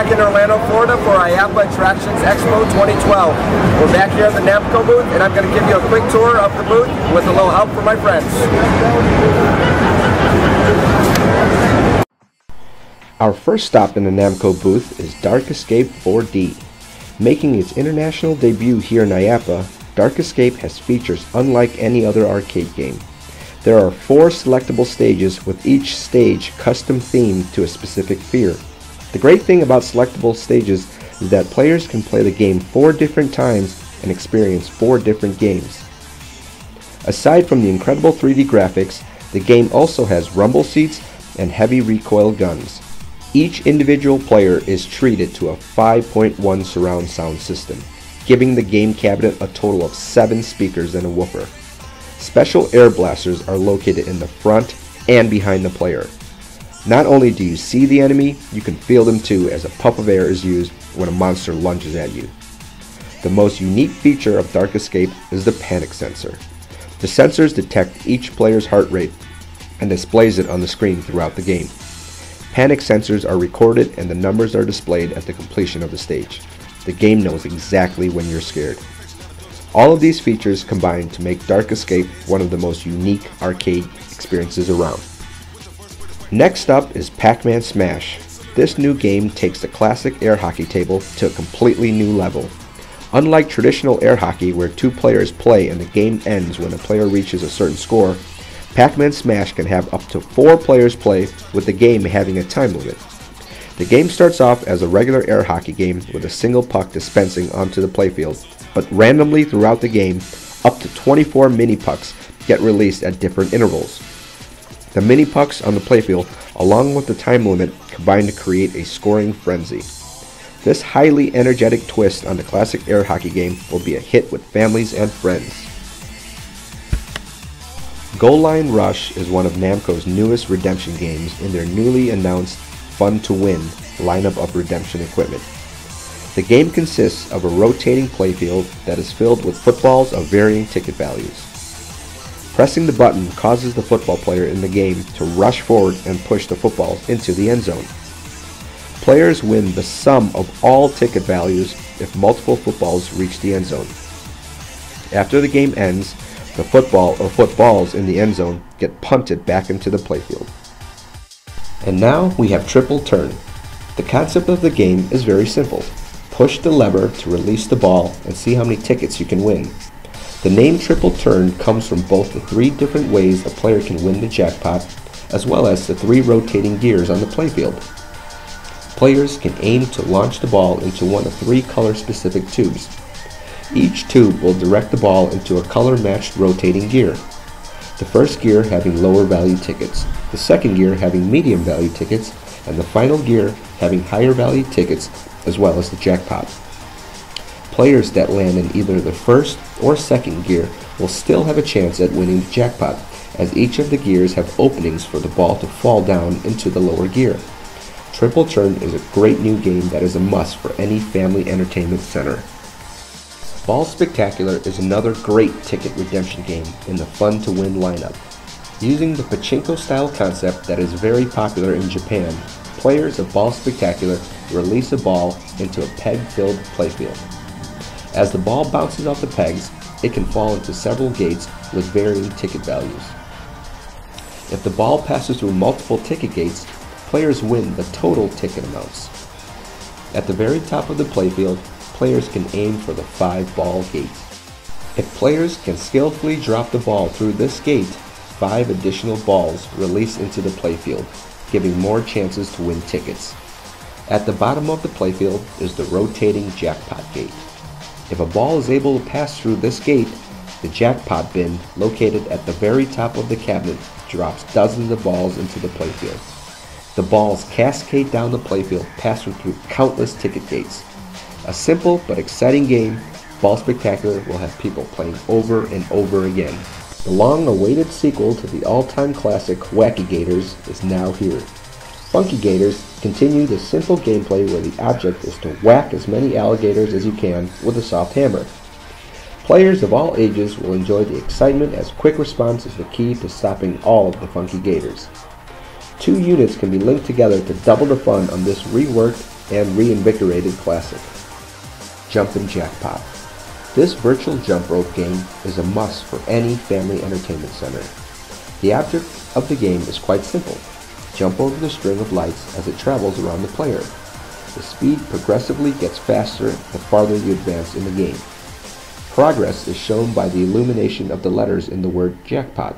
back in Orlando, Florida for IAAPA Attractions Expo 2012. We're back here at the NAMCO booth, and I'm going to give you a quick tour of the booth with a little help from my friends. Our first stop in the NAMCO booth is Dark Escape 4D. Making its international debut here in IAAPA, Dark Escape has features unlike any other arcade game. There are 4 selectable stages, with each stage custom themed to a specific fear. The great thing about selectable stages is that players can play the game 4 different times and experience 4 different games. Aside from the incredible 3D graphics, the game also has rumble seats and heavy recoil guns. Each individual player is treated to a 5.1 surround sound system, giving the game cabinet a total of 7 speakers and a woofer. Special air blasters are located in the front and behind the player. Not only do you see the enemy, you can feel them too, as a puff of air is used when a monster lunges at you. The most unique feature of Dark Escape is the panic sensor. The sensors detect each player's heart rate and displays it on the screen throughout the game. Panic sensors are recorded and the numbers are displayed at the completion of the stage. The game knows exactly when you're scared. All of these features combine to make Dark Escape one of the most unique arcade experiences around. Next up is Pac-Man Smash. This new game takes the classic air hockey table to a completely new level. Unlike traditional air hockey where 2 players play and the game ends when a player reaches a certain score, Pac-Man Smash can have up to 4 players play, with the game having a time limit. The game starts off as a regular air hockey game with a single puck dispensing onto the playfield, but randomly throughout the game, up to 24 mini pucks get released at different intervals. The mini pucks on the playfield, along with the time limit, combine to create a scoring frenzy. This highly energetic twist on the classic air hockey game will be a hit with families and friends. Goal Line Rush is one of NAMCO's newest redemption games in their newly announced Fun to Win lineup of redemption equipment. The game consists of a rotating playfield that is filled with footballs of varying ticket values. Pressing the button causes the football player in the game to rush forward and push the football into the end zone. Players win the sum of all ticket values if multiple footballs reach the end zone. After the game ends, the football or footballs in the end zone get punted back into the playfield. And now we have Triple Turn. The concept of the game is very simple. Push the lever to release the ball and see how many tickets you can win. The name Triple Turn comes from both the 3 different ways a player can win the jackpot, as well as the 3 rotating gears on the playfield. Players can aim to launch the ball into one of 3 color-specific tubes. Each tube will direct the ball into a color-matched rotating gear. The first gear having lower value tickets, the second gear having medium value tickets, and the final gear having higher value tickets, as well as the jackpot. Players that land in either the first or second gear will still have a chance at winning the jackpot, as each of the gears have openings for the ball to fall down into the lower gear. Triple Turn is a great new game that is a must for any family entertainment center. Ball Spectacular is another great ticket redemption game in the Fun to Win lineup. Using the pachinko style concept that is very popular in Japan, players of Ball Spectacular release a ball into a peg-filled playfield. As the ball bounces off the pegs, it can fall into several gates with varying ticket values. If the ball passes through multiple ticket gates, players win the total ticket amounts. At the very top of the playfield, players can aim for the 5-ball gate. If players can skillfully drop the ball through this gate, 5 additional balls release into the playfield, giving more chances to win tickets. At the bottom of the playfield is the rotating jackpot gate. If a ball is able to pass through this gate, the jackpot bin located at the very top of the cabinet drops dozens of balls into the playfield. The balls cascade down the playfield, passing through countless ticket gates. A simple but exciting game, Ball Spectacular will have people playing over and over again. The long-awaited sequel to the all-time classic Wacky Gators is now here. Funky Gators continue the simple gameplay where the object is to whack as many alligators as you can with a soft hammer. Players of all ages will enjoy the excitement, as quick response is the key to stopping all of the Funky Gators. 2 units can be linked together to double the fun on this reworked and reinvigorated classic. Jumpin' Jackpot. This virtual jump rope game is a must for any family entertainment center. The object of the game is quite simple. Jump over the string of lights as it travels around the player. The speed progressively gets faster the farther you advance in the game. Progress is shown by the illumination of the letters in the word jackpot.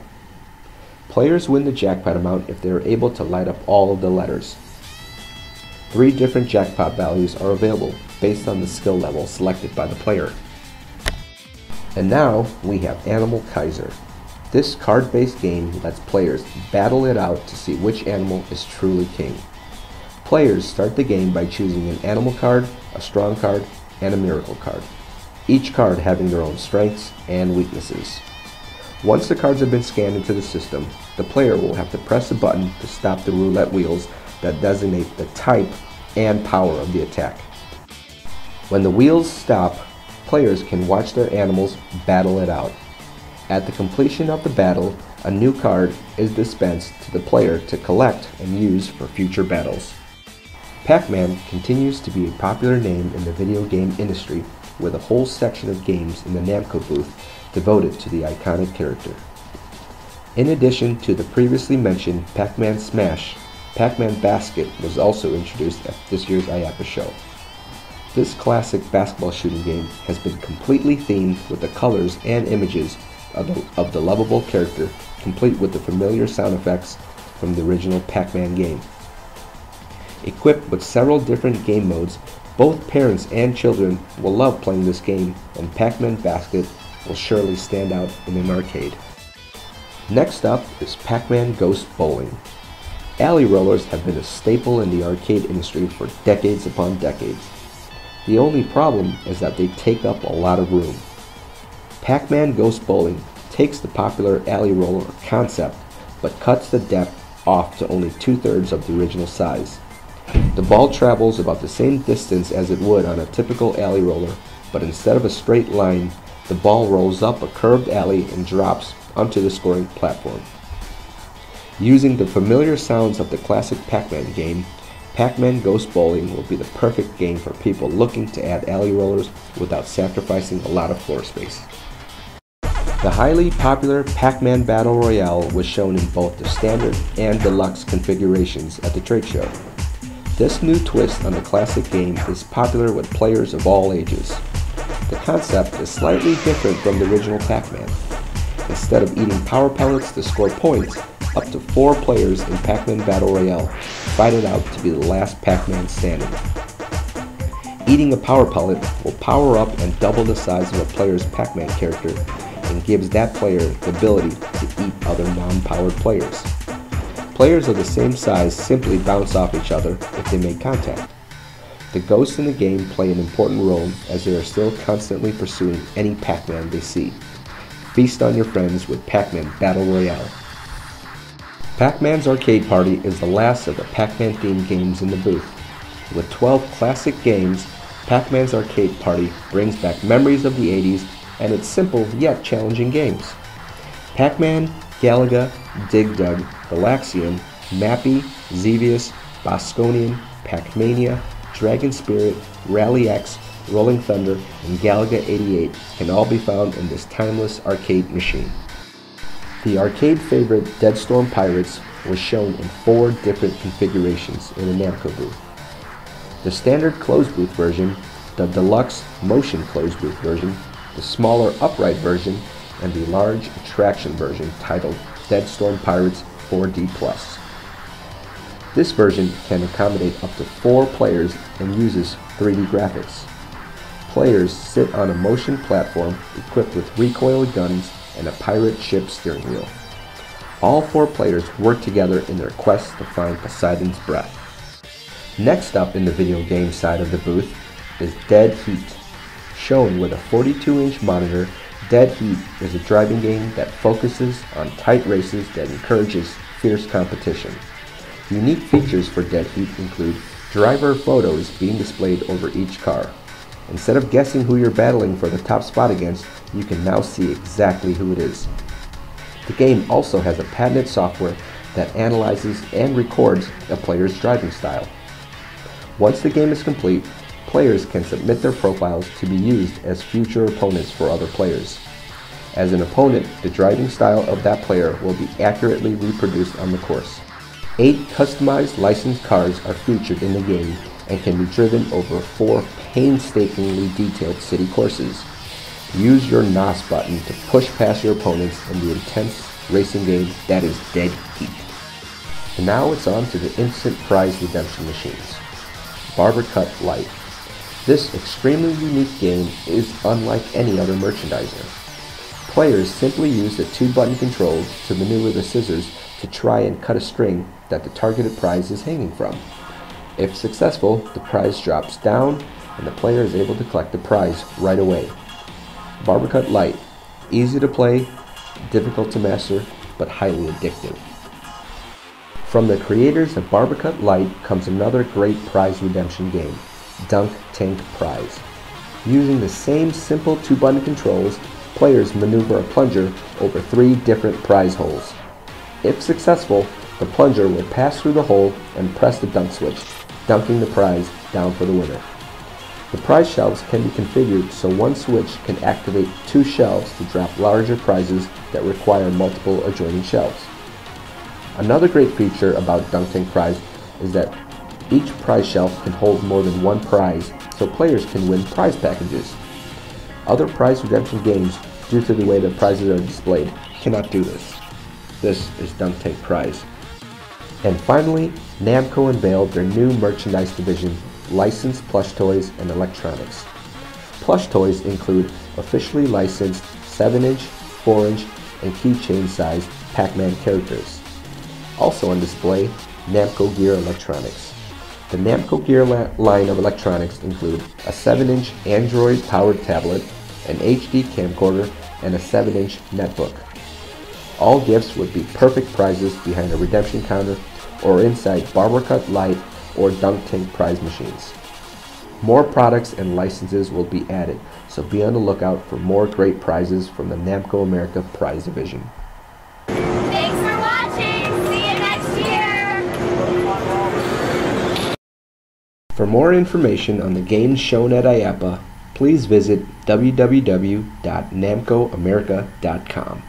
Players win the jackpot amount if they are able to light up all of the letters. 3 different jackpot values are available based on the skill level selected by the player. And now we have Animal Kaiser. This card-based game lets players battle it out to see which animal is truly king. Players start the game by choosing an animal card, a strong card, and a miracle card, each card having their own strengths and weaknesses. Once the cards have been scanned into the system, the player will have to press a button to stop the roulette wheels that designate the type and power of the attack. When the wheels stop, players can watch their animals battle it out. At the completion of the battle, a new card is dispensed to the player to collect and use for future battles. Pac-Man continues to be a popular name in the video game industry, with a whole section of games in the NAMCO booth devoted to the iconic character. In addition to the previously mentioned Pac-Man Smash, Pac-Man Basket was also introduced at this year's IAAPA show. This classic basketball shooting game has been completely themed with the colors and images of the lovable character, complete with the familiar sound effects from the original Pac-Man game. Equipped with several different game modes, both parents and children will love playing this game, and Pac-Man Basket will surely stand out in an arcade. Next up is Pac-Man Ghost Bowling. Alley rollers have been a staple in the arcade industry for decades upon decades. The only problem is that they take up a lot of room. Pac-Man Ghost Bowling takes the popular alley roller concept, but cuts the depth off to only 2/3 of the original size. The ball travels about the same distance as it would on a typical alley roller, but instead of a straight line, the ball rolls up a curved alley and drops onto the scoring platform. Using the familiar sounds of the classic Pac-Man game, Pac-Man Ghost Bowling will be the perfect game for people looking to add alley rollers without sacrificing a lot of floor space. The highly popular Pac-Man Battle Royale was shown in both the standard and deluxe configurations at the trade show. This new twist on the classic game is popular with players of all ages. The concept is slightly different from the original Pac-Man. Instead of eating power pellets to score points, up to 4 players in Pac-Man Battle Royale fight it out to be the last Pac-Man standing. Eating a power pellet will power up and double the size of a player's Pac-Man character and gives that player the ability to eat other non-powered players. Players of the same size simply bounce off each other if they make contact. The ghosts in the game play an important role as they are still constantly pursuing any Pac-Man they see. Feast on your friends with Pac-Man Battle Royale. Pac-Man's Arcade Party is the last of the Pac-Man themed games in the booth. With 12 classic games, Pac-Man's Arcade Party brings back memories of the 80s and its simple yet challenging games. Pac-Man, Galaga, Dig Dug, Galaxian, Mappy, Xevious, Bosconian, Pac-Mania, Dragon Spirit, Rally X, Rolling Thunder, and Galaga 88 can all be found in this timeless arcade machine. The arcade favorite Dead Storm Pirates was shown in 4 different configurations in the NAMCO booth. The standard closed booth version, the deluxe motion closed booth version, the smaller upright version, and the large attraction version titled Dead Storm Pirates 4D Plus. This version can accommodate up to 4 players and uses 3D graphics. Players sit on a motion platform equipped with recoil guns and a pirate ship steering wheel. All 4 players work together in their quest to find Poseidon's breath. Next up in the video game side of the booth is Dead Heat. Shown with a 42-inch monitor, Dead Heat is a driving game that focuses on tight races that encourages fierce competition. Unique features for Dead Heat include driver photos being displayed over each car. Instead of guessing who you're battling for the top spot against, you can now see exactly who it is. The game also has a patented software that analyzes and records a player's driving style. Once the game is complete, players can submit their profiles to be used as future opponents for other players. As an opponent, the driving style of that player will be accurately reproduced on the course. 8 customized licensed cars are featured in the game and can be driven over 4 painstakingly detailed city courses. Use your NOS button to push past your opponents in the intense racing game that is dead heat. And now it's on to the instant prize redemption machines. Barber Cut Lite. This extremely unique game is unlike any other merchandiser. Players simply use the 2-button controls to maneuver the scissors to try and cut a string that the targeted prize is hanging from. If successful, the prize drops down and the player is able to collect the prize right away. Barber Cut Lite. Easy to play, difficult to master, but highly addictive. From the creators of Barber Cut Lite comes another great prize redemption game, Dunk Tank Prize. Using the same simple 2-button controls, players maneuver a plunger over 3 different prize holes. If successful, the plunger will pass through the hole and press the dunk switch, dunking the prize down for the winner. The prize shelves can be configured so one switch can activate 2 shelves to drop larger prizes that require multiple adjoining shelves. Another great feature about Dunk Tank Prize is that each prize shelf can hold more than 1 prize, so players can win prize packages. Other prize redemption games, due to the way the prizes are displayed, cannot do this. This is Dunk Tank Prize. And finally, NAMCO unveiled their new merchandise division, licensed plush toys and electronics. Plush toys include officially licensed 7-inch, 4-inch, and keychain size Pac-Man characters. Also on display, NAMCO Gear Electronics. The NAMCO Gear line of electronics include a 7-inch Android-powered tablet, an HD camcorder, and a 7-inch netbook. All gifts would be perfect prizes behind a redemption counter or inside Barber Cut Lite or Dunk Tank prize machines. More products and licenses will be added, so be on the lookout for more great prizes from the NAMCO America Prize Division. Thanks for watching! See you next year! For more information on the games shown at IAAPA, please visit www.namcoamerica.com.